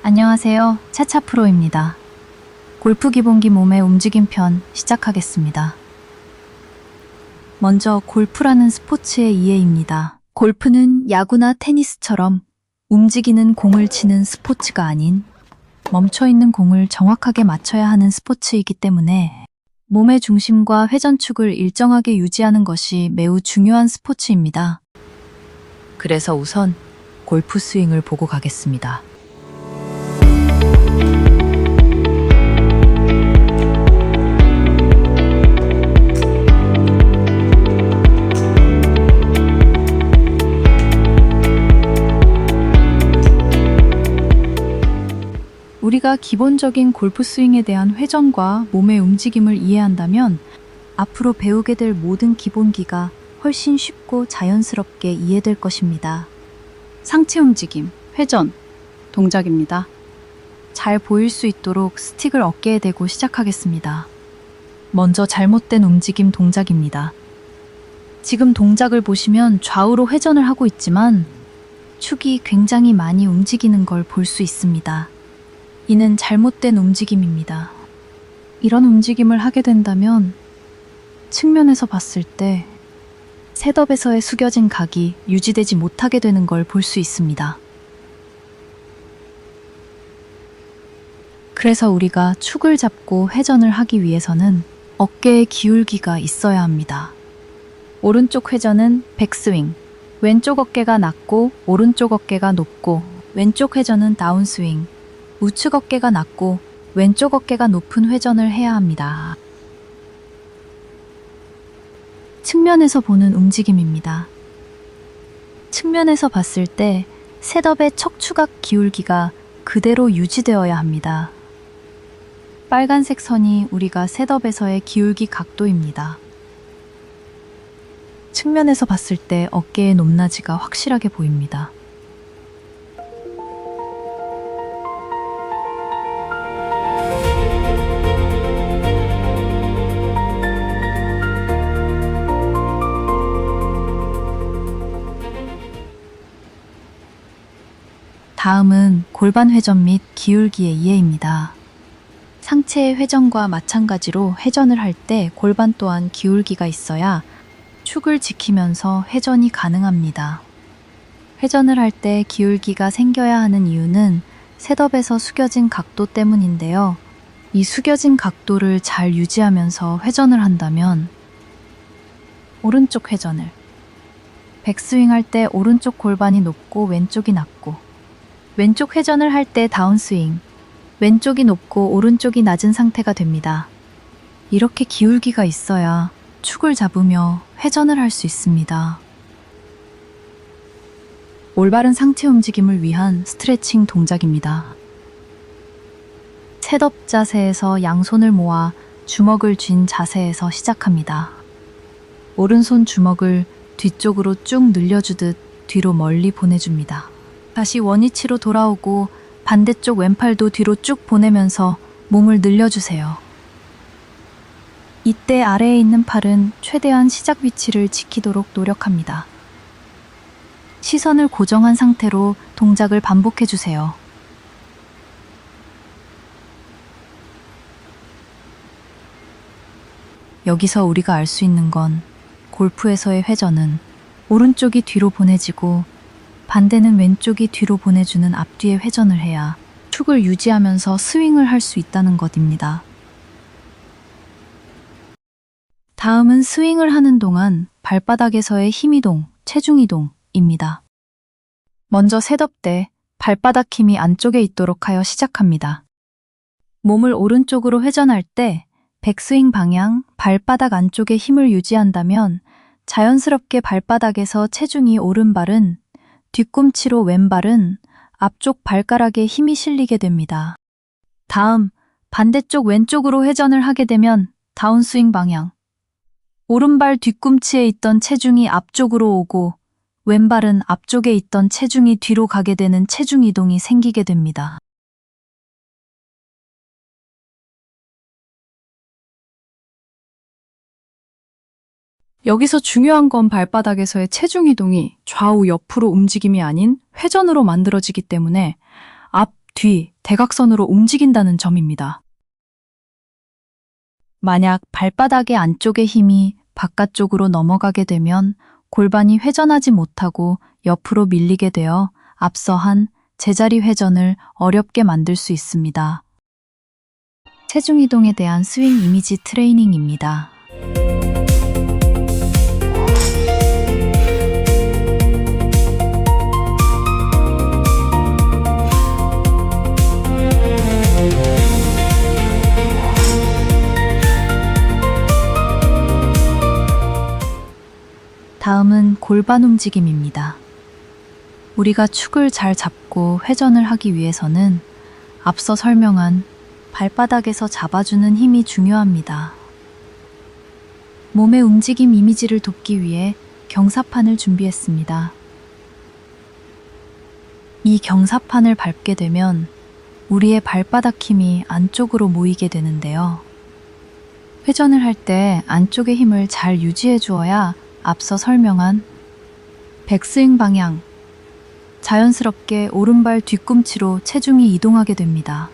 안녕하세요. 차차 프로입니다. 골프 기본기 몸의 움직임 편 시작하겠습니다. 먼저 골프라는 스포츠의 이해입니다. 골프는 야구나 테니스처럼 움직이는 공을 치는 스포츠가 아닌 멈춰있는 공을 정확하게 맞춰야 하는 스포츠이기 때문에 몸의 중심과 회전축을 일정하게 유지하는 것이 매우 중요한 스포츠입니다. 그래서 우선 골프 스윙을 보고 가겠습니다. 우리가 기본적인 골프 스윙에 대한 회전과 몸의 움직임을 이해한다면 앞으로 배우게 될 모든 기본기가 훨씬 쉽고 자연스럽게 이해될 것입니다. 상체 움직임, 회전, 동작입니다. 잘 보일 수 있도록 스틱을 어깨에 대고 시작하겠습니다. 먼저 잘못된 움직임 동작입니다. 지금 동작을 보시면 좌우로 회전을 하고 있지만 축이 굉장히 많이 움직이는 걸 볼 수 있습니다. 이는 잘못된 움직임입니다. 이런 움직임을 하게 된다면 측면에서 봤을 때 셋업에서의 숙여진 각이 유지되지 못하게 되는 걸 볼 수 있습니다. 그래서 우리가 축을 잡고 회전을 하기 위해서는 어깨에 기울기가 있어야 합니다. 오른쪽 회전은 백스윙, 왼쪽 어깨가 낮고 오른쪽 어깨가 높고 왼쪽 회전은 다운스윙, 우측 어깨가 낮고 왼쪽 어깨가 높은 회전을 해야 합니다. 측면에서 보는 움직임입니다. 측면에서 봤을 때 셋업의 척추각 기울기가 그대로 유지되어야 합니다. 빨간색 선이 우리가 셋업에서의 기울기 각도입니다. 측면에서 봤을 때 어깨의 높낮이가 확실하게 보입니다. 다음은 골반 회전 및 기울기의 이해입니다. 상체의 회전과 마찬가지로 회전을 할 때 골반 또한 기울기가 있어야 축을 지키면서 회전이 가능합니다. 회전을 할 때 기울기가 생겨야 하는 이유는 셋업에서 숙여진 각도 때문인데요. 이 숙여진 각도를 잘 유지하면서 회전을 한다면 오른쪽 회전을 백스윙 할 때 오른쪽 골반이 높고 왼쪽이 낮고 왼쪽 회전을 할 때 다운스윙, 왼쪽이 높고 오른쪽이 낮은 상태가 됩니다. 이렇게 기울기가 있어야 축을 잡으며 회전을 할 수 있습니다. 올바른 상체 움직임을 위한 스트레칭 동작입니다. 셋업 자세에서 양손을 모아 주먹을 쥔 자세에서 시작합니다. 오른손 주먹을 뒤쪽으로 쭉 늘려주듯 뒤로 멀리 보내줍니다. 다시 원위치로 돌아오고 반대쪽 왼팔도 뒤로 쭉 보내면서 몸을 늘려주세요. 이때 아래에 있는 팔은 최대한 시작 위치를 지키도록 노력합니다. 시선을 고정한 상태로 동작을 반복해주세요. 여기서 우리가 알 수 있는 건 골프에서의 회전은 오른쪽이 뒤로 보내지고 반대는 왼쪽이 뒤로 보내주는 앞뒤의 회전을 해야 축을 유지하면서 스윙을 할 수 있다는 것입니다. 다음은 스윙을 하는 동안 발바닥에서의 힘이동, 체중이동입니다. 먼저 셋업 때 발바닥 힘이 안쪽에 있도록 하여 시작합니다. 몸을 오른쪽으로 회전할 때 백스윙 방향, 발바닥 안쪽에 힘을 유지한다면 자연스럽게 발바닥에서 체중이 오른발은 뒤꿈치로 왼발은 앞쪽 발가락에 힘이 실리게 됩니다. 다음, 반대쪽 왼쪽으로 회전을 하게 되면 다운스윙 방향. 오른발 뒤꿈치에 있던 체중이 앞쪽으로 오고 왼발은 앞쪽에 있던 체중이 뒤로 가게 되는 체중 이동이 생기게 됩니다. 여기서 중요한 건 발바닥에서의 체중 이동이 좌우 옆으로 움직임이 아닌 회전으로 만들어지기 때문에 앞, 뒤, 대각선으로 움직인다는 점입니다. 만약 발바닥의 안쪽의 힘이 바깥쪽으로 넘어가게 되면 골반이 회전하지 못하고 옆으로 밀리게 되어 앞서 한 제자리 회전을 어렵게 만들 수 있습니다. 체중 이동에 대한 스윙 이미지 트레이닝입니다. 다음은 골반 움직임입니다. 우리가 축을 잘 잡고 회전을 하기 위해서는 앞서 설명한 발바닥에서 잡아주는 힘이 중요합니다. 몸의 움직임 이미지를 돕기 위해 경사판을 준비했습니다. 이 경사판을 밟게 되면 우리의 발바닥 힘이 안쪽으로 모이게 되는데요. 회전을 할 때 안쪽의 힘을 잘 유지해 주어야 앞서 설명한 백스윙 방향, 자연스럽게 오른발 뒤꿈치로 체중이 이동하게 됩니다.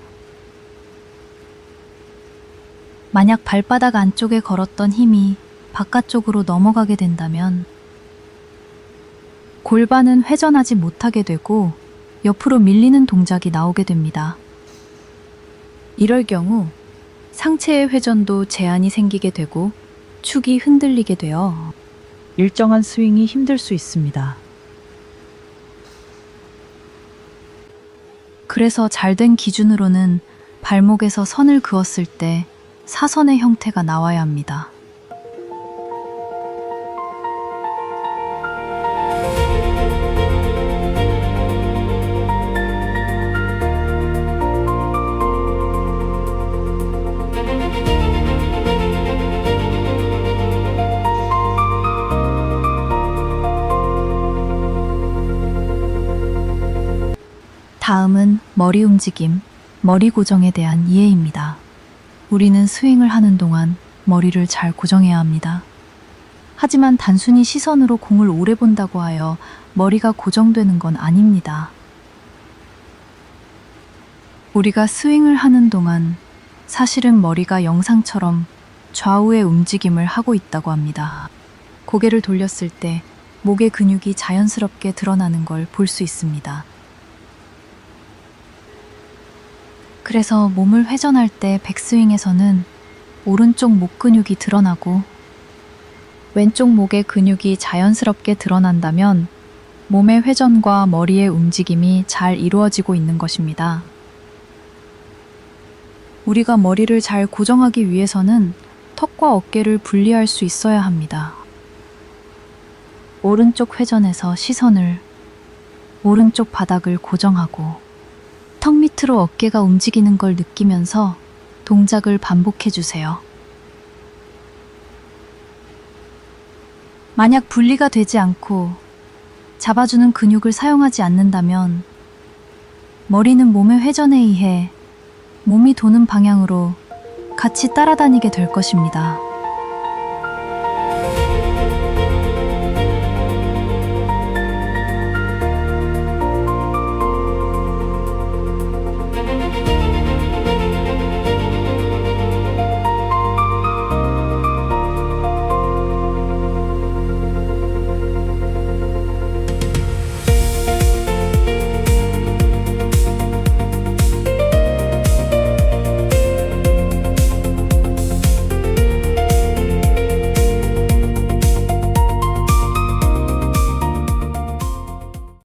만약 발바닥 안쪽에 걸었던 힘이 바깥쪽으로 넘어가게 된다면 골반은 회전하지 못하게 되고 옆으로 밀리는 동작이 나오게 됩니다. 이럴 경우 상체의 회전도 제한이 생기게 되고 축이 흔들리게 되어 일정한 스윙이 힘들 수 있습니다. 그래서 잘된 기준으로는 발목에서 선을 그었을 때 사선의 형태가 나와야 합니다. 다음은 머리 움직임, 머리 고정에 대한 이해입니다. 우리는 스윙을 하는 동안 머리를 잘 고정해야 합니다. 하지만 단순히 시선으로 공을 오래 본다고 하여 머리가 고정되는 건 아닙니다. 우리가 스윙을 하는 동안 사실은 머리가 영상처럼 좌우의 움직임을 하고 있다고 합니다. 고개를 돌렸을 때 목의 근육이 자연스럽게 드러나는 걸 볼 수 있습니다. 그래서 몸을 회전할 때 백스윙에서는 오른쪽 목 근육이 드러나고 왼쪽 목의 근육이 자연스럽게 드러난다면 몸의 회전과 머리의 움직임이 잘 이루어지고 있는 것입니다. 우리가 머리를 잘 고정하기 위해서는 턱과 어깨를 분리할 수 있어야 합니다. 오른쪽 회전에서 시선을 오른쪽 바닥을 고정하고 턱 밑으로 어깨가 움직이는 걸 느끼면서 동작을 반복해 주세요. 만약 분리가 되지 않고 잡아주는 근육을 사용하지 않는다면 머리는 몸의 회전에 의해 몸이 도는 방향으로 같이 따라다니게 될 것입니다.